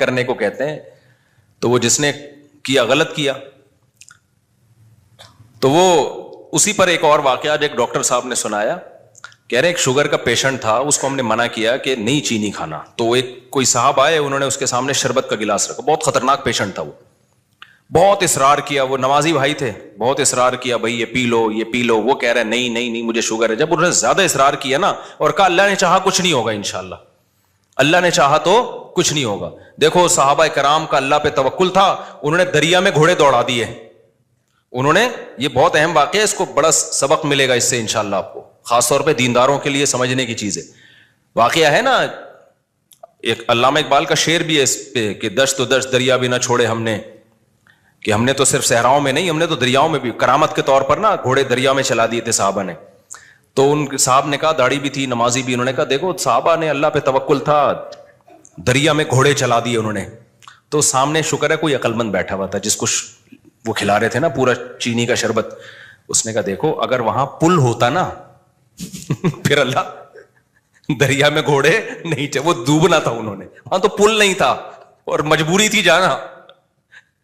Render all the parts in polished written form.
کرنے کو کہتے ہیں. تو وہ جس نے کیا غلط کیا. تو وہ اسی پر ایک اور واقعہ آج ایک ڈاکٹر صاحب نے سنایا. کہہ رہے ایک شوگر کا پیشنٹ تھا, اس کو ہم نے منع کیا کہ نہیں چینی کھانا. تو ایک کوئی صاحب آئے, انہوں نے اس کے سامنے شربت کا گلاس رکھا. بہت خطرناک پیشنٹ تھا, وہ بہت اصرار کیا. وہ نمازی بھائی تھے, بہت اصرار کیا, بھائی یہ پی لو یہ پی لو. وہ کہہ رہے نہیں نہیں نہیں مجھے شوگر ہے. جب انہوں نے زیادہ اصرار کیا نا اور کہا اللہ نے چاہا کچھ نہیں ہوگا انشاءاللہ, اللہ نے چاہا تو کچھ نہیں ہوگا. دیکھو صحابہ کرام کا اللہ پہ توکل تھا, انہوں نے دریا میں گھوڑے دوڑا دیے. انہوں نے, یہ بہت اہم واقعہ ہے, اس کو بڑا سبق ملے گا اس سے انشاءاللہ آپ کو, خاص طور پہ دینداروں کے لیے سمجھنے کی چیز ہے. واقعہ ہے نا, ایک علامہ اقبال کا شعر بھی ہے اس پہ کہ دشت و دشت دریا بھی نہ چھوڑے ہم نے, کہ ہم نے تو صرف صحراؤں میں نہیں, ہم نے تو دریاؤں میں بھی کرامت کے طور پر نا گھوڑے دریا میں چلا دیے تھے صحابہ نے. تو ان صاحب نے کہا, داڑھی بھی تھی نمازی بھی, انہوں نے کہا دیکھو صحابہ نے اللہ پہ توکل تھا, دریا میں گھوڑے چلا دیے انہوں نے. تو سامنے شکر ہے کوئی عقل مند بیٹھا ہوا تھا جس کو وہ کھلا رہے تھے نا پورا چینی کا شربت. اس نے کہا دیکھو اگر وہاں پل ہوتا نا پھر اللہ دریا میں گھوڑے نہیں, وہ ڈوبنا تھا انہوں نے, وہاں تو پل نہیں تھا اور مجبوری تھی جانا.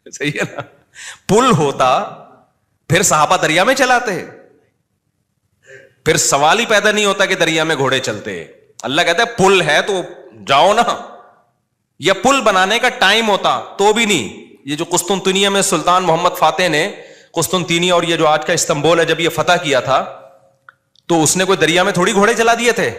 صحیح ہے نا, پل ہوتا پھر صحابہ دریا میں چلاتے, پھر سوال ہی پیدا نہیں ہوتا کہ دریا میں گھوڑے چلتے. اللہ کہتا ہے پل ہے تو جاؤ نا, یا پل بنانے کا ٹائم ہوتا تو بھی نہیں. یہ جو قسطنطنیہ میں سلطان محمد فاتح نے قسطنطنیہ اور یہ جو آج کا استنبول ہے جب یہ فتح کیا تھا تو اس نے کوئی دریا میں تھوڑی گھوڑے چلا دیے تھے.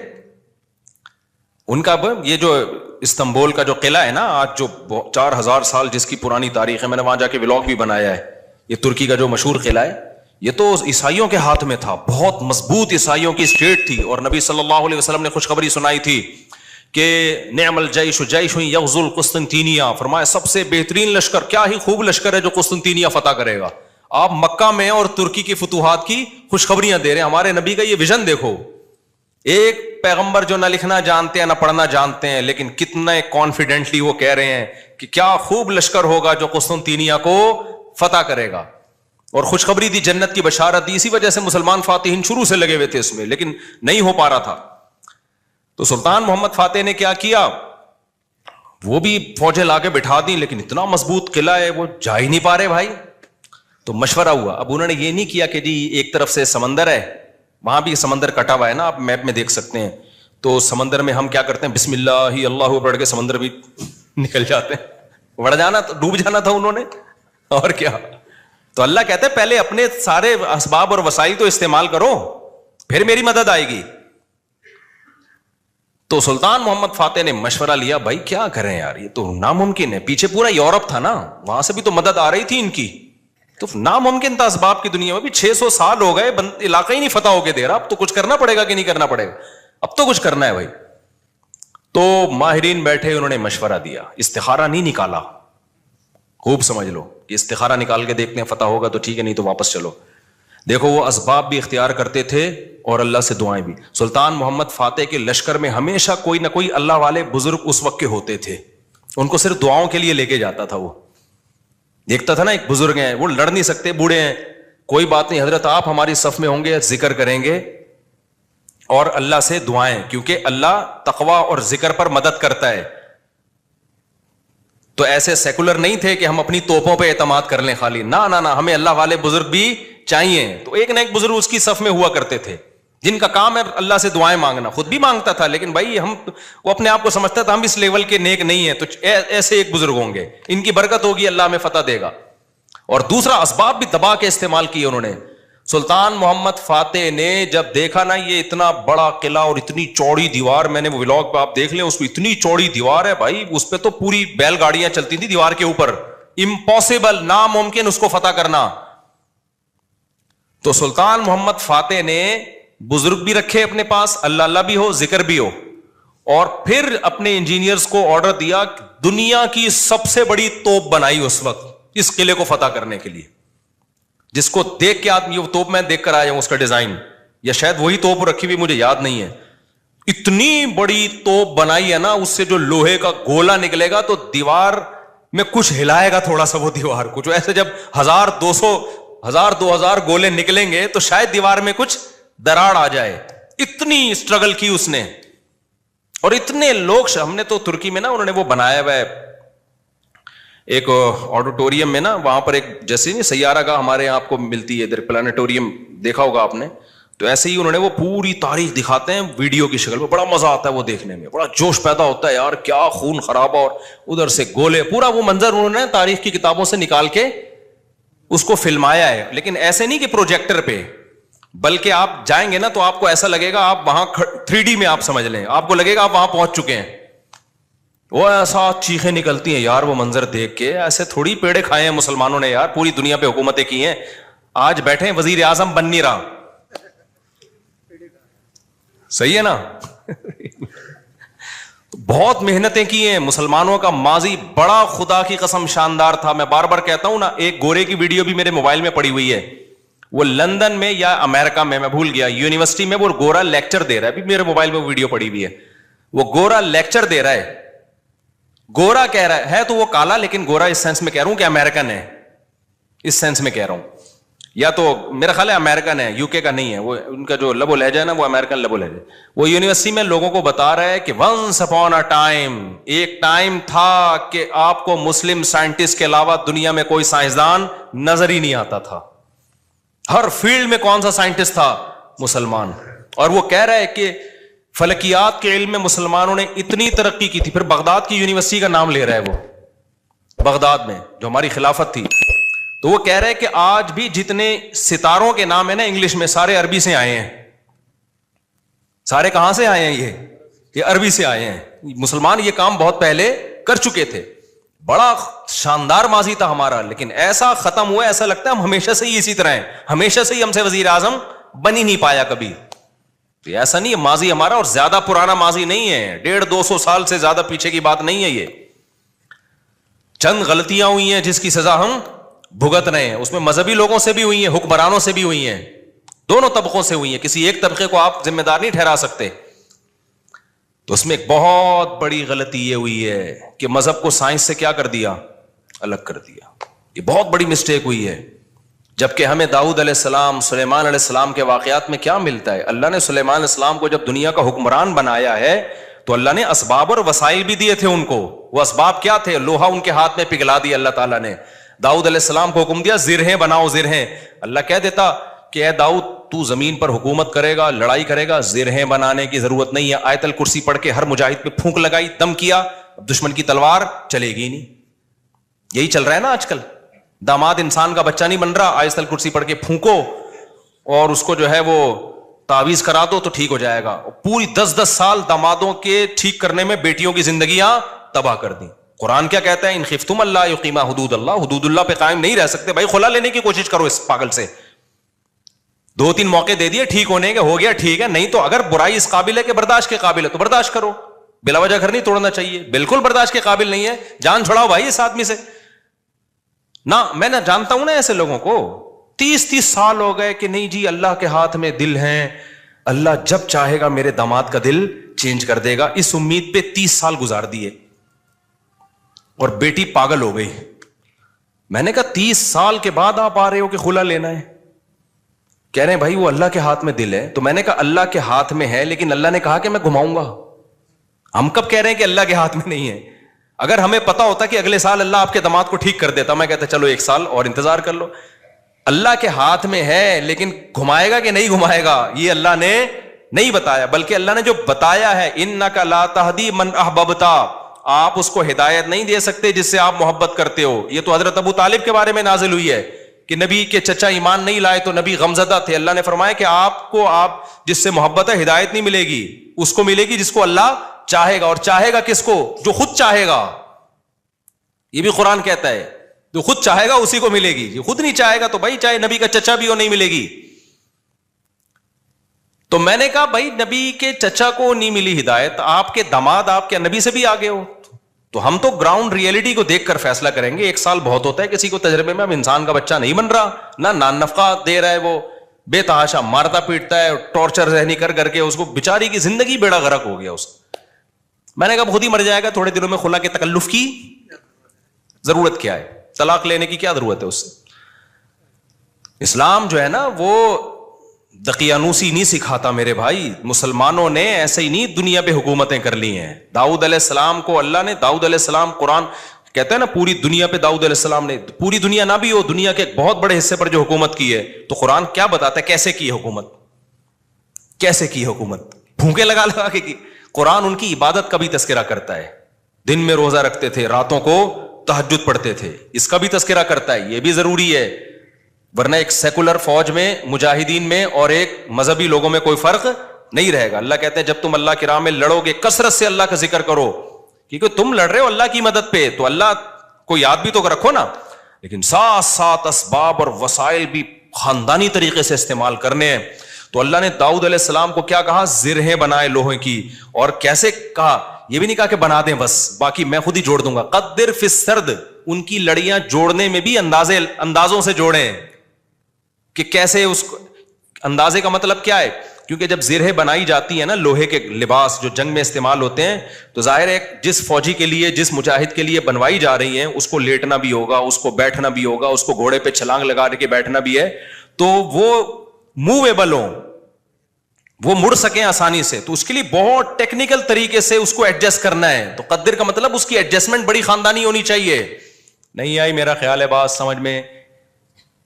ان کا یہ جو استنبول کا جو قلعہ ہے نا آج جو 4000 سال جس کی پرانی تاریخ ہے, میں نے وہاں جا کے ولاگ بھی بنایا ہے, یہ ترکی کا جو مشہور قلعہ ہے, یہ تو عیسائیوں کے ہاتھ میں تھا, بہت مضبوط عیسائیوں کی اسٹیٹ تھی. اور نبی صلی اللہ علیہ وسلم نے خوشخبری سنائی تھی کہ نعم الجیش جیش یغزو القسطنطینیہ, فرمایا سب سے بہترین لشکر, کیا ہی خوب لشکر ہے جو قسطنطینیہ فتح کرے گا. آپ مکہ میں اور ترکی کی فتوحات کی خوشخبریاں دے رہے ہیں. ہمارے نبی کا یہ ویژن دیکھو, ایک پیغمبر جو نہ لکھنا جانتے ہیں نہ پڑھنا جانتے ہیں, لیکن کتنے کانفیڈنٹلی وہ کہہ رہے ہیں کہ کیا خوب لشکر ہوگا جو قسطنطینیہ کو فتح کرے گا. اور خوشخبری دی, جنت کی بشارت دی. اسی وجہ سے مسلمان فاتحین شروع سے لگے ہوئے تھے اس میں, لیکن نہیں ہو پا رہا تھا. تو سلطان محمد فاتح نے کیا, وہ بھی فوجیں لا کے بٹھا دی, لیکن اتنا مضبوط قلعہ ہے وہ جا ہی نہیں پا رہے بھائی. تو مشورہ ہوا. اب انہوں نے یہ نہیں کیا کہ جی ایک طرف سے سمندر ہے, وہاں بھی سمندر کٹا ہوا ہے نا, آپ میپ میں دیکھ سکتے ہیں. تو سمندر میں ہم کیا کرتے ہیں, بسم اللہ اللہ پڑھ کے سمندر بھی نکل جاتے ہیں. بڑھ جانا, ڈوب جانا تھا انہوں نے, اور کیا. تو اللہ کہتا ہے پہلے اپنے سارے اسباب اور وسائل تو استعمال کرو, پھر میری مدد آئے گی. تو سلطان محمد فاتح نے مشورہ لیا, بھائی کیا کریں یار, یہ تو ناممکن ہے. پیچھے پورا یورپ تھا نا, وہاں سے بھی تو مدد آ رہی تھی ان کی, تو ناممکن تھا اسباب کی دنیا میں بھی. 600 سال ہو گئے, علاقہ ہی نہیں فتح ہو کے دے رہا. اب تو کچھ کرنا پڑے گا کہ نہیں کرنا پڑے گا, اب تو کچھ کرنا ہے بھائی. تو ماہرین بیٹھے, انہوں نے مشورہ دیا, استخارہ نہیں نکالا. خوب سمجھ لو کہ استخارہ نکال کے دیکھتے ہیں فتح ہوگا تو ٹھیک ہے, نہیں تو واپس چلو. دیکھو وہ اسباب بھی اختیار کرتے تھے اور اللہ سے دعائیں بھی. سلطان محمد فاتح کے لشکر میں ہمیشہ کوئی نہ کوئی اللہ والے بزرگ اس وقت کے ہوتے تھے, ان کو صرف دعاؤں کے لیے لے کے جاتا تھا. وہ دیکھتا تھا نا ایک بزرگ ہیں, وہ لڑ نہیں سکتے, بوڑھے ہیں, کوئی بات نہیں حضرت آپ ہماری صف میں ہوں گے, ذکر کریں گے اور اللہ سے دعائیں, کیونکہ اللہ تقوی اور ذکر پر مدد کرتا ہے. تو ایسے سیکولر نہیں تھے کہ ہم اپنی توپوں پہ اعتماد کر لیں خالی, نہ نہ نہ, ہمیں اللہ والے بزرگ بھی چاہیے. تو ایک نہ ایک بزرگ اس کی صف میں ہوا کرتے تھے جن کا کام ہے اللہ سے دعائیں مانگنا. خود بھی مانگتا تھا, لیکن بھائی وہ اپنے آپ کو سمجھتا تھا ہم اس لیول کے نیک نہیں ہیں, تو ایسے ایک بزرگ ہوں گے, ان کی برکت ہوگی, اللہ ہمیں فتح دے گا. اور دوسرا اسباب بھی دبا کے استعمال کیے انہوں نے. سلطان محمد فاتح نے جب دیکھا نا یہ اتنا بڑا قلعہ اور اتنی چوڑی دیوار, میں نے وہ ولاگ پہ آپ دیکھ لیں, اس پہ اتنی چوڑی دیوار ہے بھائی, اس پہ تو پوری بیل گاڑیاں چلتی تھی دیوار کے اوپر, امپاسبل, ناممکن اس کو فتح کرنا. تو سلطان محمد فاتح نے بزرگ بھی رکھے اپنے پاس, اللہ اللہ بھی ہو, ذکر بھی ہو, اور پھر اپنے انجینئرز کو آرڈر دیا, دنیا کی سب سے بڑی توپ بنائی اس وقت اس قلعے کو فتح کرنے کے لیے, جس کو دیکھ کے آدمی, وہ توپ میں دیکھ کر آیا ہوں اس کا ڈیزائن, یا شاید وہی توپ رکھی ہوئی, مجھے یاد نہیں ہے. اتنی بڑی توپ بنائی ہے نا, اس سے جو لوہے کا گولا نکلے گا تو دیوار میں کچھ ہلائے گا تھوڑا سا, وہ دیوار کچھ ایسے, جب 1000-2000 گولے نکلیں گے تو شاید دیوار میں کچھ دراڑ آ جائے. اتنی اسٹرگل کی اس نے, اور اتنے لوگ, ہم نے تو ترکی میں نا انہوں نے وہ بنایا ہوا ہے ایک آڈیٹوریم میں نا, وہاں پر ایک جیسے نہیں سیارہ گاہ ہمارے یہاں آپ کو ملتی ہے ادھر, پلانیٹوریم دیکھا ہوگا آپ نے, تو ایسے ہی انہوں نے وہ پوری تاریخ دکھاتے ہیں ویڈیو کی شکل میں, بڑا مزہ آتا ہے وہ دیکھنے میں, بڑا جوش پیدا ہوتا ہے یار, کیا خون خرابہ, اور ادھر سے گولے, پورا وہ منظر انہوں نے تاریخ کی کتابوں سے نکال کے اس کو فلمایا ہے. لیکن ایسے نہیں کہ پروجیکٹر پہ, بلکہ آپ جائیں گے نا تو آپ کو ایسا لگے گا آپ وہاں 3D میں آپ سمجھ لیں, آپ کو لگے گا آپ وہاں پہنچ چکے ہیں. وہ ایسا چیخیں نکلتی ہیں یار وہ منظر دیکھ کے, ایسے تھوڑی پیڑے کھائے ہیں مسلمانوں نے یار, پوری دنیا پہ حکومتیں کی ہیں, آج بیٹھے ہیں وزیر اعظم بن نہیں رہا, صحیح ہے نا. بہت محنتیں کی ہیں مسلمانوں کا ماضی بڑا خدا کی قسم شاندار تھا. میں بار بار کہتا ہوں نا, ایک گورے کی ویڈیو بھی میرے موبائل میں پڑی ہوئی ہے, وہ لندن میں یا امریکہ میں بھول گیا, یونیورسٹی میں وہ گورا لیکچر دے رہا ہے, ابھی میرے موبائل میں ویڈیو پڑی ہوئی ہے, وہ گورا لیکچر دے رہا ہے. گورا کہہ رہا ہے تو وہ کالا, لیکن گورا اس سینس میں کہہ رہا ہوں کہ امریکن ہے, اس سینس میں کہہ رہا ہوں, یا تو میرا خیال ہے امریکن ہے, یو کے کا نہیں ہے, وہ ان کا جو لب و لہجہ ہے نا وہ امریکن لب و لہجہ. وہ یونیورسٹی میں لوگوں کو بتا رہا ہے کہ ونس اپون اے ٹائم, ایک ٹائم تھا کہ آپ کو مسلم سائنٹسٹ کے علاوہ دنیا میں کوئی سائنسدان نظر ہی نہیں آتا تھا, ہر فیلڈ میں کون سا سائنٹسٹ تھا, مسلمان. اور وہ کہہ رہا ہے کہ فلکیات کے علم میں مسلمانوں نے اتنی ترقی کی تھی. پھر بغداد کی یونیورسٹی کا نام لے رہا ہے, وہ بغداد میں جو ہماری خلافت تھی, تو وہ کہہ رہے ہیں کہ آج بھی جتنے ستاروں کے نام ہیں نا انگلش میں, سارے عربی سے آئے ہیں. سارے کہاں سے آئے ہیں؟ یہ عربی سے آئے ہیں. مسلمان یہ کام بہت پہلے کر چکے تھے, بڑا شاندار ماضی تھا ہمارا, لیکن ایسا ختم ہوا, ایسا لگتا ہے ہم ہمیشہ سے ہی اسی طرح ہیں, ہمیشہ سے ہی ہم سے وزیر اعظم بن ہی نہیں پایا کبھی. تو ایسا نہیں ہے, ماضی ہمارا اور زیادہ پرانا ماضی نہیں ہے, 150-200 سال سے زیادہ پیچھے کی بات نہیں ہے. یہ چند غلطیاں ہوئی ہیں جس کی سزا ہم بھگت رہے ہیں, اس میں مذہبی لوگوں سے بھی ہوئی ہیں, حکمرانوں سے بھی ہوئی ہیں, دونوں طبقوں سے ہوئی ہیں, کسی ایک طبقے کو آپ ذمہ دار نہیں ٹھہرا سکتے. تو اس میں ایک بہت بڑی غلطی یہ ہوئی ہے کہ مذہب کو سائنس سے کیا کر دیا, الگ کر دیا. یہ بہت بڑی مسٹیک ہوئی ہے. جبکہ ہمیں داؤد علیہ السلام, سلیمان علیہ السلام کے واقعات میں کیا ملتا ہے؟ اللہ نے سلیمان علیہ السلام کو جب دنیا کا حکمران بنایا ہے تو اللہ نے اسباب اور وسائل بھی دیے تھے ان کو. وہ اسباب کیا تھے؟ لوہا ان کے ہاتھ میں پگھلا دیا اللہ تعالیٰ نے. داؤد علیہ السلام کو حکم دیا زرہیں بناؤ, زرہیں. اللہ کہہ دیتا کہ اے داؤد تو زمین پر حکومت کرے گا, لڑائی کرے گا, زرہیں بنانے کی ضرورت نہیں ہے. آیت الکرسی پڑھ کے ہر مجاہد پہ پھونک لگائی, دم کیا, دشمن کی تلوار چلے گی نہیں. یہی چل رہا ہے نا آج کل, داماد انسان کا بچہ نہیں بن رہا, آیت الکرسی پڑھ کے پھونکو اور اس کو جو ہے وہ تعویذ کرا دو تو ٹھیک ہو جائے گا. پوری 10-10 سال دامادوں کے ٹھیک کرنے میں بیٹیوں کی زندگیاں تباہ کر دی. قرآن کیا کہتا ہے؟ ان خفتم اللہ یقیما حدود اللہ, حدود اللہ پہ قائم نہیں رہ سکتے بھائی, خلا لینے کی کوشش کرو اس پاگل سے. 2-3 موقع دے دیے ٹھیک ہونے کے, ہو گیا ٹھیک ہے, نہیں تو اگر برائی اس قابل ہے کہ برداشت کے قابل ہے تو برداشت کرو, بلا وجہ گھر نہیں توڑنا چاہیے. بالکل برداشت کے قابل نہیں ہے, جان چھڑاؤ بھائی اس آدمی سے. نہ میں نہ جانتا ہوں نا ایسے لوگوں کو, 30 سال ہو گئے کہ نہیں جی اللہ کے ہاتھ میں دل ہیں, اللہ جب چاہے گا میرے داماد کا دل چینج کر دے گا. اس امید پہ 30 سال گزار دیے اور بیٹی پاگل ہو گئی. میں نے کہا 30 سال کے بعد آپ آ رہے ہو کہ خلا لینا ہے؟ کہہ رہے ہیں بھائی وہ اللہ کے ہاتھ میں دل ہے. تو میں نے کہا اللہ کے ہاتھ میں ہے, لیکن اللہ نے کہا کہ میں گھماؤں گا. ہم کب کہہ رہے ہیں کہ اللہ کے ہاتھ میں نہیں ہے؟ اگر ہمیں پتا ہوتا کہ اگلے سال اللہ آپ کے داماد کو ٹھیک کر دیتا, میں کہتا چلو 1 سال اور انتظار کر لو. اللہ کے ہاتھ میں ہے, لیکن گھمائے گا کہ نہیں گھمائے گا یہ اللہ نے نہیں بتایا. بلکہ اللہ نے جو بتایا ہے, انک لا تہدی من احببت, آپ اس کو ہدایت نہیں دے سکتے جس سے آپ محبت کرتے ہو. یہ تو حضرت ابو طالب کے بارے میں نازل ہوئی ہے کہ نبی کے چچا ایمان نہیں لائے تو نبی غمزدہ تھے. اللہ نے فرمایا کہ آپ جس سے محبت ہے ہدایت نہیں ملے گی, اس کو ملے گی جس کو اللہ چاہے گا. اور چاہے گا کس کو؟ جو خود چاہے گا. یہ بھی قرآن کہتا ہے جو خود چاہے گا اسی کو ملے گی, جو خود نہیں چاہے گا تو بھائی چاہے نبی کا چچا بھی ہو نہیں ملے گی. تو میں نے کہا بھائی نبی کے چچا کو نہیں ملی ہدایت, آپ کے داماد آپ کے نبی سے بھی آگے ہو, تو ہم تو گراؤنڈ ریئلٹی کو دیکھ کر فیصلہ کریں گے. 1 سال بہت ہوتا ہے کسی کو تجربے میں. اب انسان کا بچہ نہیں بن رہا, نہ نان نفقہ دے رہا ہے, وہ بے تحاشا مارتا پیٹتا ہے, ٹارچر ذہنی کر کے اس کو بیچاری کی زندگی بیڑا غرق ہو گیا اس. میں نے کہا خود ہی مر جائے گا, تھوڑے دنوں میں خلا کے تکلف کی ضرورت کیا ہے, طلاق لینے کی کیا ضرورت ہے اس سے. اسلام جو ہے نا وہ دقیانوسی نہیں سکھاتا میرے بھائی. مسلمانوں نے ایسے ہی نہیں دنیا پہ حکومتیں کر لی ہیں. داؤد علیہ السلام کو اللہ نے, داؤد علیہ السلام قرآن کہتے ہیں نا پوری دنیا پہ داؤد علیہ السلام نے, پوری دنیا نہ بھی ہو, دنیا کے ایک بہت بڑے حصے پر جو حکومت کی ہے, تو قرآن کیا بتاتا ہے کیسے کی حکومت, کیسے کی حکومت, بھونکے لگا لگا کے کی. قرآن ان کی عبادت کا بھی تذکرہ کرتا ہے, دن میں روزہ رکھتے تھے, راتوں کو تہجد پڑھتے تھے, اس کا بھی تذکرہ کرتا ہے, یہ بھی ضروری ہے. ورنہ ایک سیکولر فوج میں, مجاہدین میں اور ایک مذہبی لوگوں میں کوئی فرق نہیں رہے گا. اللہ کہتے ہیں جب تم اللہ کی راہ میں لڑو گے کثرت سے اللہ کا ذکر کرو, کیونکہ تم لڑ رہے ہو اللہ کی مدد پہ, تو اللہ کو یاد بھی تو رکھو نا, لیکن ساتھ ساتھ اسباب اور وسائل بھی خاندانی طریقے سے استعمال کرنے ہیں. تو اللہ نے داؤد علیہ السلام کو کیا کہا, زرہیں بنائے لوہے کی, اور کیسے کہا, یہ بھی نہیں کہا کہ بنا دیں بس, باقی میں خود ہی جوڑ دوں گا. قدر فی السرد, ان کی لڑیاں جوڑنے میں بھی اندازوں سے جوڑیں, کہ کیسے اس اندازے کا مطلب کیا ہے, کیونکہ جب زرہیں بنائی جاتی ہیں نا, لوہے کے لباس جو جنگ میں استعمال ہوتے ہیں, تو ظاہر ہے جس فوجی کے لیے, جس مجاہد کے لیے بنوائی جا رہی ہیں, اس کو لیٹنا بھی ہوگا, اس کو بیٹھنا بھی ہوگا, اس کو گھوڑے پہ چھلانگ لگا کے بیٹھنا بھی ہے, تو وہ موویبل ہوں, وہ مڑ سکیں آسانی سے, تو اس کے لیے بہت ٹیکنیکل طریقے سے اس کو ایڈجسٹ کرنا ہے. تو قدر کا مطلب اس کی ایڈجسٹمنٹ بڑی خاندانی ہونی چاہیے. نہیں آئی میرا خیال ہے بات سمجھ میں.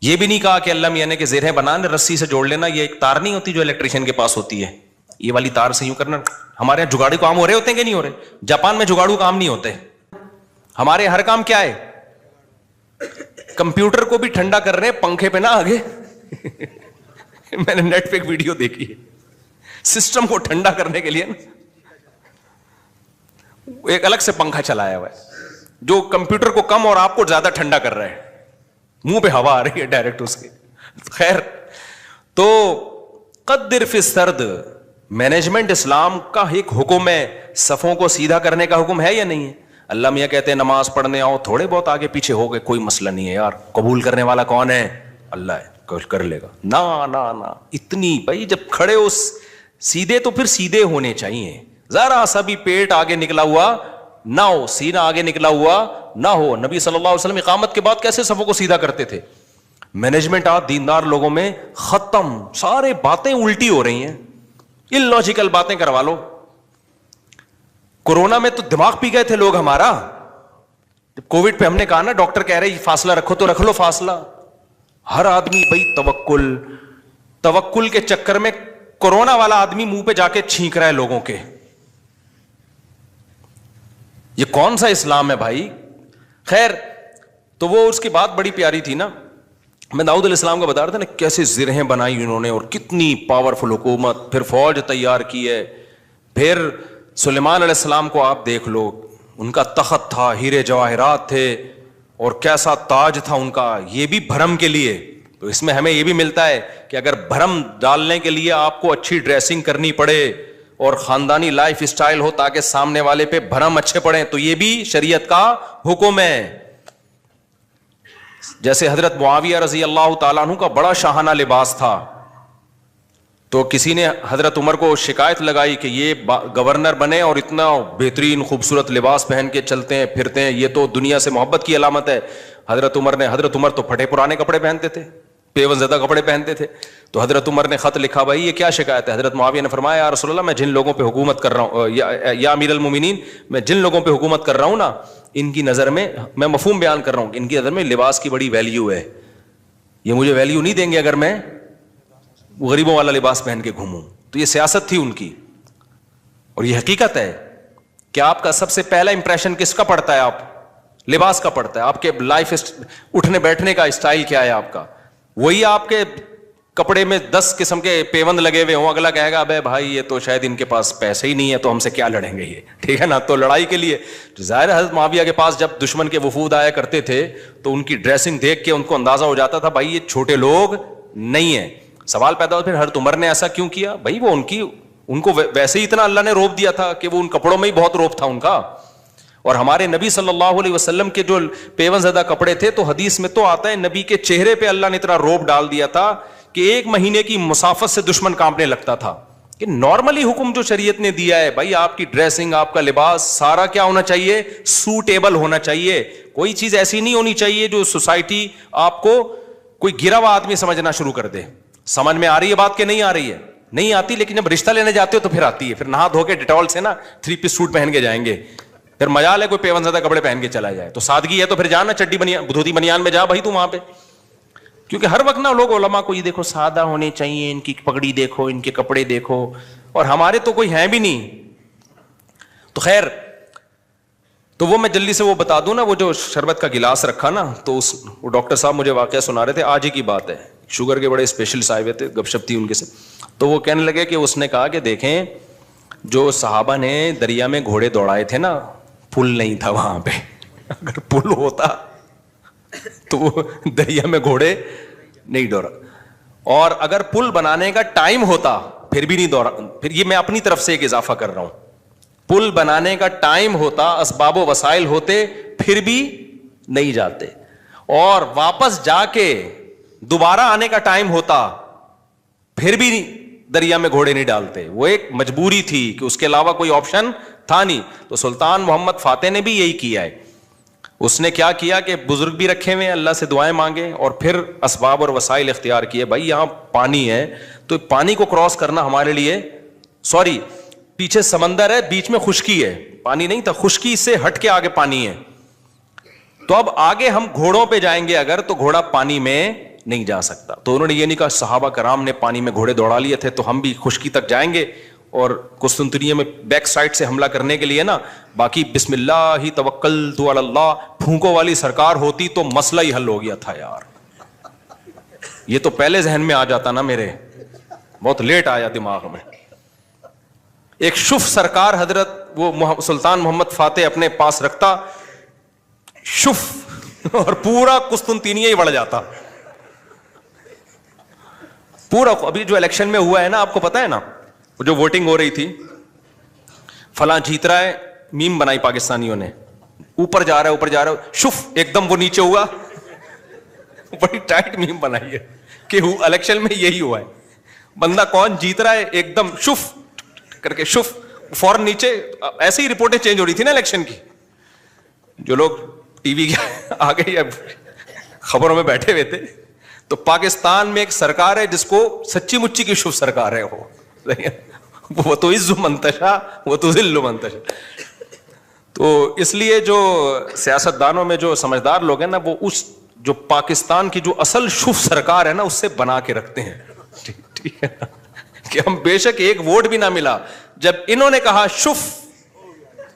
یہ بھی نہیں کہا کہ اللہ میاں نے کہ زرہیں بنانے رسی سے جوڑ لینا, یہ ایک تار نہیں ہوتی جو الیکٹریشین کے پاس ہوتی ہے, یہ والی تار سے یوں کرنا. ہمارے یہاں جگاڑو کام ہو رہے ہوتے ہیں کہ نہیں ہو رہے؟ جاپان میں جگاڑو کام نہیں ہوتے. ہمارے ہر کام کیا ہے, کمپیوٹر کو بھی ٹھنڈا کر رہے ہیں پنکھے پہ نہ آگے. میں نے نیٹ پہ ایک ویڈیو دیکھی ہے, سسٹم کو ٹھنڈا کرنے کے لیے ایک الگ سے پنکھا چلایا ہوا ہے جو کمپیوٹر کو کم اور آپ کو زیادہ ٹھنڈا کر رہا ہے, منہ پہ ہوا آ رہی ہے ڈائریکٹ اس کی. خیر, تو قدر فی السرد, مینجمنٹ اسلام کا ایک حکم ہے, صفوں کو سیدھا کرنے کا حکم ہے یا نہیں ہے؟ اللہ میاں کہتے ہیں نماز پڑھنے آؤ, تھوڑے بہت آگے پیچھے ہو گئے کوئی مسئلہ نہیں ہے یار, قبول کرنے والا کون ہے؟ اللہ ہے, کر لے گا. نہ اتنی بھائی جب کھڑے ہو سیدھے تو پھر سیدھے ہونے چاہیے, ذرا سا بھی پیٹ آگے نکلا ہوا نہ ہو, سینہ آگے نکلا ہوا نہ ہو. نبی صلی اللہ علیہ وسلم اقامت کے بعد کیسے صفوں کو سیدھا کرتے تھے؟ مینجمنٹ آج دیندار لوگوں میں ختم, سارے باتیں الٹی ہو رہی ہیں, اللاجیکل باتیں کروا لو. کورونا میں تو دماغ پی گئے تھے لوگ ہمارا, جب کووڈ پہ ہم نے کہا نا ڈاکٹر کہہ رہے فاصلہ رکھو تو رکھ لو فاصلہ. ہر آدمی بھائی توکل کے چکر میں کورونا والا آدمی منہ پہ جا کے چھینک رہا ہے لوگوں کے. یہ کون سا اسلام ہے بھائی؟ خیر, تو وہ اس کی بات بڑی پیاری تھی نا, میں داؤد علیہ السلام کا بتا رہا تھا نا کیسے زرہیں بنائی انہوں نے, اور کتنی پاورفل حکومت, پھر فوج تیار کی ہے. پھر سلیمان علیہ السلام کو آپ دیکھ لو, ان کا تخت تھا, ہیرے جواہرات تھے, اور کیسا تاج تھا ان کا, یہ بھی بھرم کے لیے. تو اس میں ہمیں یہ بھی ملتا ہے کہ اگر بھرم ڈالنے کے لیے آپ کو اچھی ڈریسنگ کرنی پڑے اور خاندانی لائف اسٹائل ہو تاکہ سامنے والے پہ بھرم اچھے پڑے, تو یہ بھی شریعت کا حکم ہے. جیسے حضرت معاویہ رضی اللہ تعالیٰ عنہ کا بڑا شاہانہ لباس تھا, تو کسی نے حضرت عمر کو شکایت لگائی کہ یہ گورنر بنے اور اتنا بہترین خوبصورت لباس پہن کے چلتے ہیں پھرتے ہیں, یہ تو دنیا سے محبت کی علامت ہے. حضرت عمر تو پھٹے پرانے کپڑے پہنتے تھے, پیون زدہ کپڑے پہنتے تھے. تو حضرت عمر نے خط لکھا, بھائی یہ کیا شکایت ہے؟ حضرت معاویہ نے فرمایا یا رسول اللہ, میں جن لوگوں پہ حکومت کر رہا ہوں, یا امیر المومنین, میں جن لوگوں پہ حکومت کر رہا ہوں نا, ان کی نظر میں مفہوم بیان کر رہا ہوں, ان کی نظر میں لباس کی بڑی ویلیو ہے, یہ مجھے ویلیو نہیں دیں گے اگر میں غریبوں والا لباس پہن کے گھوموں. تو یہ سیاست تھی ان کی, اور یہ حقیقت ہے کہ آپ کا سب سے پہلا امپریشن کس کا پڑتا ہے؟ آپ لباس کا پڑتا ہے. آپ کے لائف اٹھنے بیٹھنے کا اسٹائل کیا ہے آپ کا, وہی آپ کے کپڑے میں 10 قسم کے پیوند لگے ہوئے ہوں, اگلا کہے گا ابے بھائی یہ تو شاید ان کے پاس پیسے ہی نہیں ہے تو ہم سے کیا لڑیں گے یہ, ٹھیک ہے نا. تو لڑائی کے لیے ظاہر حضرت معاویہ کے پاس جب دشمن کے وفود آیا کرتے تھے تو ان کی ڈریسنگ دیکھ کے ان کو اندازہ ہو جاتا تھا بھائی یہ چھوٹے لوگ نہیں ہیں. سوال پیدا ہوا پھر حضرت عمر نے ایسا کیوں کیا؟ بھائی وہ ان کو ویسے ہی اتنا اللہ نے روب دیا تھا کہ وہ ان کپڑوں میں ہی بہت روب تھا ان کا. اور ہمارے نبی صلی اللہ علیہ وسلم کے جو پیون زدہ کپڑے تھے, تو حدیث میں تو آتا ہے نبی کے چہرے پہ اللہ نے اتنا روب ڈال دیا تھا کہ 1 مہینے کی مسافت سے دشمن کانپنے لگتا تھا. کہ نارملی حکم جو شریعت نے دیا ہے بھائی, آپ کی ڈریسنگ, آپ کا لباس سارا کیا ہونا چاہیے؟ سوٹیبل ہونا چاہیے. کوئی چیز ایسی نہیں ہونی چاہیے جو سوسائٹی آپ کو کوئی گرا ہوا آدمی سمجھنا شروع کر دے. سمجھ میں آ رہی ہے بات کہ نہیں آ رہی ہے؟ نہیں آتی, لیکن جب رشتہ لینے جاتے ہو تو پھر آتی ہے. پھر نہا دھو کے ڈیٹول سے نا 3 پیس سوٹ پہن کے جائیں گے, پھر مجال ہے کوئی پیون زدہ کپڑے پہن کے چلا جائے, تو سادگی ہے تو پھر جانا چڈی بنیان دھوتی بنیان میں جا بھائی تو وہاں پہ. کیونکہ ہر وقت نا لوگ علماء کو یہ دیکھو سادہ ہونے چاہیے, ان کی پگڑی دیکھو, ان کے کپڑے دیکھو, اور ہمارے تو کوئی ہیں بھی نہیں. تو خیر, تو وہ میں جلدی سے وہ بتا دوں نا, وہ جو شربت کا گلاس رکھا نا, تو وہ ڈاکٹر صاحب مجھے واقعہ سنا رہے تھے, آج ہی کی بات ہے, شوگر کے بڑے اسپیشلسٹ آئے ہوئے تھے, گپ شپ تھی ان کے سے. تو وہ کہنے لگے کہ اس نے کہا کہ دیکھیں جو صحابہ نے دریا میں گھوڑے دوڑائے تھے نا, پل نہیں تھا وہاں پہ, اگر پل ہوتا تو وہ دریا میں گھوڑے نہیں دوڑا, اور اگر پل بنانے کا ٹائم ہوتا پھر بھی نہیں دوڑا. پھر یہ میں اپنی طرف سے ایک اضافہ کر رہا ہوں, پل بنانے کا ٹائم ہوتا, اسباب و وسائل ہوتے, پھر بھی نہیں جاتے, اور واپس جا کے دوبارہ آنے کا ٹائم ہوتا پھر بھی دریا میں گھوڑے نہیں ڈالتے. وہ ایک مجبوری تھی کہ اس کے علاوہ کوئی آپشن تھا نہیں. تو سلطان محمد فاتح نے بھی یہی کیا ہے. اس نے کیا کیا کہ بزرگ بھی رکھے ہوئے, اللہ سے دعائیں مانگے, اور پھر اسباب اور وسائل اختیار کیے. بھائی یہاں پانی ہے تو پانی کو کراس کرنا ہمارے لیے, سوری پیچھے سمندر ہے, بیچ میں خشکی ہے, پانی نہیں تھا, خشکی سے ہٹ کے آگے پانی ہے. تو اب آگے ہم گھوڑوں پہ جائیں گے اگر, تو گھوڑا پانی میں نہیں جا سکتا. تو انہوں نے یہ نہیں کہا صحابہ کرام نے پانی میں گھوڑے دوڑا لیے تھے تو ہم بھی خشکی تک جائیں گے, اور قسطنطنیہ میں بیک سائڈ سے حملہ کرنے کے لیے نا, باقی بسم اللہ ہی توکلت علی اللہ پھونکوں والی سرکار ہوتی تو مسئلہ ہی حل ہو گیا تھا یار. یہ تو پہلے ذہن میں آ جاتا نا میرے, بہت لیٹ آیا دماغ میں. ایک شف سرکار حضرت وہ سلطان محمد فاتح اپنے پاس رکھتا شف, اور پورا قسطنطنیہ ہی بڑھ جاتا پورا. ابھی جو الیکشن میں ہوا ہے نا, آپ کو پتا ہے نا, جو ووٹنگ ہو رہی تھی, فلاں جیت رہا ہے, میم بنائی پاکستانیوں نے, اوپر جا رہا ہے اوپر جا رہا ہے, شف ایک دم وہ نیچے ہوا, بڑی ٹائٹ میم بنائی ہے کہ الیکشن میں یہی ہوا ہے, بندہ کون جیت رہا ہے ایک دم شف کر کے شف, فوراً نیچے. ایسے ہی رپورٹیں چینج ہو رہی تھی نا الیکشن کی, جو لوگ ٹی وی کے آگے یا خبروں میں بیٹھے ہوئے تھے. تو پاکستان میں ایک سرکار ہے جس کو سچی مچی کی شف سرکار ہے, وہ تو عز منتشا وہ تو ذل منتشا. تو اس لیے جو سیاست دانوں میں جو سمجھدار لوگ ہیں نا, وہ اس جو پاکستان کی جو اصل شف سرکار ہے نا, اس سے بنا کے رکھتے ہیں. ٹھیک ہے کہ ہم بے شک ایک ووٹ بھی نہ ملا, جب انہوں نے کہا شف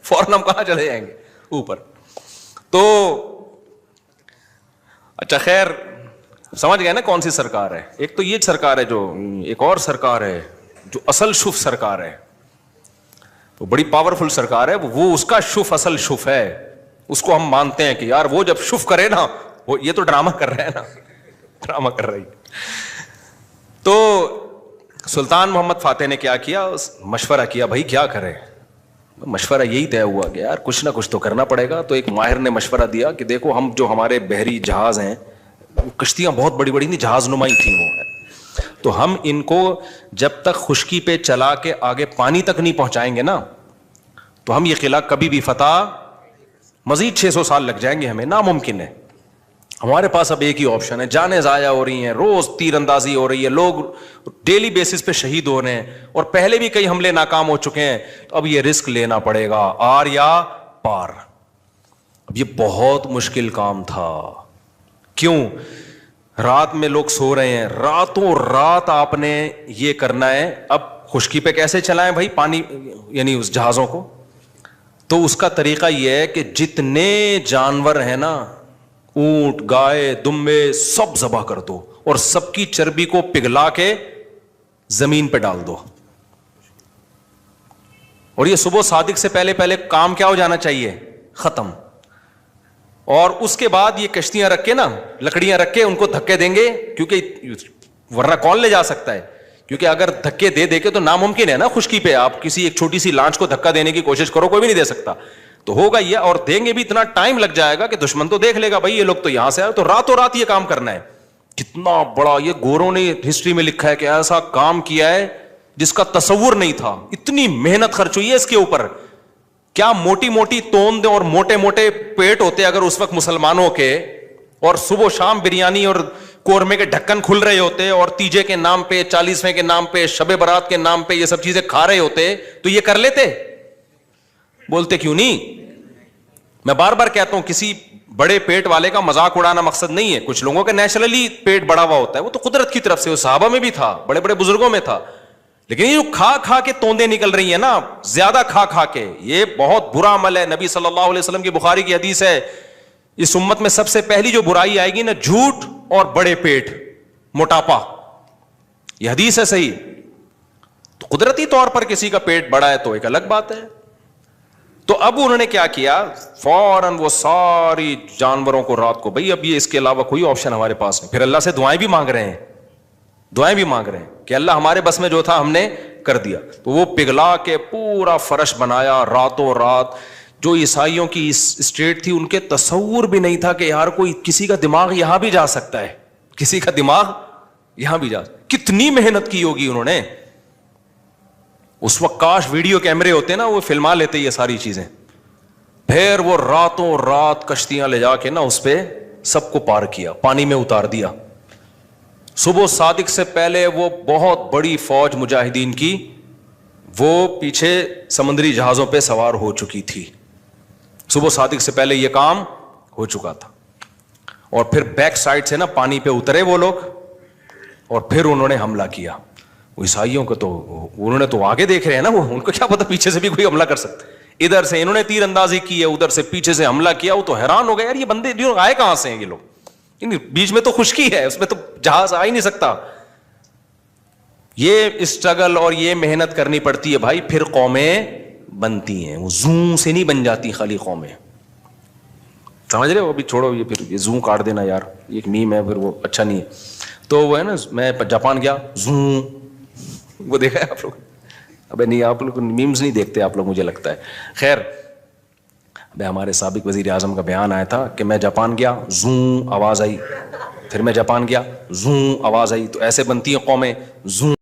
فوراً ہم کہاں چلے جائیں گے اوپر. تو اچھا خیر, سمجھ گئے نا کون سی سرکار ہے. ایک تو یہ سرکار ہے, جو ایک اور سرکار ہے جو اصل شف سرکار ہے, وہ بڑی پاورفل سرکار ہے, وہ اس کا شف اصل شف ہے, اس کو ہم مانتے ہیں کہ یار وہ جب شف کرے نا, وہ یہ تو ڈرامہ کر رہے ہیں نا, ڈرامہ کر رہی. تو سلطان محمد فاتح نے کیا کیا, مشورہ کیا, بھائی کیا کریں. مشورہ یہی طے ہوا کہ یار کچھ نہ کچھ تو کرنا پڑے گا. تو ایک ماہر نے مشورہ دیا کہ دیکھو ہم جو ہمارے بحری جہاز ہیں, کشتیاں بہت بڑی بڑی نہیں, جہاز نمائی تھیں وہ, تو ہم ان کو جب تک خشکی پہ چلا کے آگے پانی تک نہیں پہنچائیں گے نا, تو ہم یہ قلعہ کبھی بھی فتح, مزید 600 سال لگ جائیں گے ہمیں, ناممکن ہے. ہمارے پاس اب ایک ہی آپشن ہے, جانیں ضائع ہو رہی ہیں, روز تیر اندازی ہو رہی ہے, لوگ ڈیلی بیسس پہ شہید ہو رہے ہیں, اور پہلے بھی کئی حملے ناکام ہو چکے ہیں, تو اب یہ رسک لینا پڑے گا, آر یا پار. اب یہ بہت مشکل کام تھا. کیوں؟ رات میں لوگ سو رہے ہیں, راتوں رات آپ نے یہ کرنا ہے. اب خشکی پہ کیسے چلائیں بھائی پانی, یعنی اس جہازوں کو؟ تو اس کا طریقہ یہ ہے کہ جتنے جانور ہیں نا, اونٹ, گائے, دمبے, سب ذبح کر دو, اور سب کی چربی کو پگھلا کے زمین پہ ڈال دو. اور یہ صبح صادق سے پہلے پہلے کام کیا ہو جانا چاہیے, ختم. اور اس کے بعد یہ کشتیاں رکھ کے نا, لکڑیاں رکھ کے ان کو دھکے دیں گے, کیونکہ ورنہ کون لے جا سکتا ہے, کیونکہ اگر دھکے دے دے کے تو ناممکن ہے نا خشکی پہ آپ کسی ایک چھوٹی سی لانچ کو دھکا دینے کی کوشش کرو, کوئی بھی نہیں دے سکتا. تو ہوگا یہ, اور دیں گے بھی اتنا ٹائم لگ جائے گا کہ دشمن تو دیکھ لے گا بھائی یہ لوگ تو یہاں سے آئے, تو راتوں رات یہ کام کرنا ہے. کتنا بڑا یہ گوروں نے ہسٹری میں لکھا ہے کہ ایسا کام کیا ہے جس کا تصور نہیں تھا. اتنی محنت خرچ ہوئی ہے اس کے اوپر. کیا موٹی موٹی توند اور موٹے موٹے پیٹ ہوتے اگر اس وقت مسلمانوں کے, اور صبح و شام بریانی اور قورمے کے ڈھکن کھل رہے ہوتے, اور تیجے کے نام پہ, 40ویں کے نام پہ, شب برات کے نام پہ یہ سب چیزیں کھا رہے ہوتے, تو یہ کر لیتے؟ بولتے کیوں نہیں, میں بار بار کہتا ہوں کسی بڑے پیٹ والے کا مذاق اڑانا مقصد نہیں ہے. کچھ لوگوں کا نیچرلی پیٹ بڑا ہوا ہوتا ہے, وہ تو قدرت کی طرف سے, وہ صحابہ میں بھی تھا, بڑے بڑے بزرگوں میں تھا. لیکن یہ جو کھا کھا کے توندے نکل رہی ہیں نا, زیادہ کھا کھا کے, یہ بہت برا عمل ہے. نبی صلی اللہ علیہ وسلم کی بخاری کی حدیث ہے, اس امت میں سب سے پہلی جو برائی آئے گی نا, جھوٹ اور بڑے پیٹ, موٹاپا. یہ حدیث ہے صحیح. تو قدرتی طور پر کسی کا پیٹ بڑا ہے تو ایک الگ بات ہے. تو اب انہوں نے کیا کیا, فوراً وہ ساری جانوروں کو رات کو, بھائی اب یہ اس کے علاوہ کوئی آپشن ہمارے پاس نہیں. پھر اللہ سے دعائیں بھی مانگ رہے ہیں, دعائیں بھی مانگ رہے ہیں کہ اللہ ہمارے بس میں جو تھا ہم نے کر دیا. تو وہ پگھلا کے پورا فرش بنایا راتوں رات. جو عیسائیوں کی اسٹیٹ تھی, ان کے تصور بھی نہیں تھا کہ یار کوئی کسی کا دماغ یہاں بھی جا سکتا ہے, کسی کا دماغ یہاں بھی جا. کتنی محنت کی ہوگی انہوں نے. اس وقت کاش ویڈیو کیمرے ہوتے نا, وہ فلما لیتے یہ ساری چیزیں. پھر وہ راتوں رات کشتیاں لے جا کے نا اس پہ سب کو پار کیا, پانی میں اتار دیا. صبح صادق سے پہلے وہ بہت بڑی فوج مجاہدین کی وہ پیچھے سمندری جہازوں پہ سوار ہو چکی تھی. صبح صادق سے پہلے یہ کام ہو چکا تھا. اور پھر بیک سائڈ سے نا پانی پہ اترے وہ لوگ, اور پھر انہوں نے حملہ کیا. وہ عیسائیوں کو تو انہوں نے تو آگے دیکھ رہے ہیں نا, وہ ان کو کیا پتا پیچھے سے بھی کوئی حملہ کر سکتا ہے. ادھر سے انہوں نے تیر اندازی کی ہے, ادھر سے پیچھے سے حملہ کیا. وہ تو حیران ہو گئے, یار یہ بندے آئے کہاں سے ہیں یہ لوگ, بیچ میں تو خشکی ہے, اس میں تو جہاز آ ہی نہیں سکتا. یہ اسٹرگل اور یہ محنت کرنی پڑتی ہے بھائی, پھر قومیں بنتی ہیں. وہ زوں سے نہیں بن جاتی خالی قومیں, سمجھ رہے ہو. ابھی چھوڑو یہ, پھر یہ زوں کاٹ دینا یار, یہ ایک میم ہے, پھر وہ اچھا نہیں ہے. تو وہ ہے نا, میں جاپان گیا, زوں, وہ دیکھا ہے آپ لوگ؟ ابے نہیں, آپ لوگ میمز نہیں دیکھتے آپ لوگ, مجھے لگتا ہے. خیر, ہمارے سابق وزیر اعظم کا بیان آیا تھا کہ میں جاپان گیا, زوں آواز آئی, پھر میں جاپان گیا, زوں آواز آئی. تو ایسے بنتی ہیں قومیں, زوں.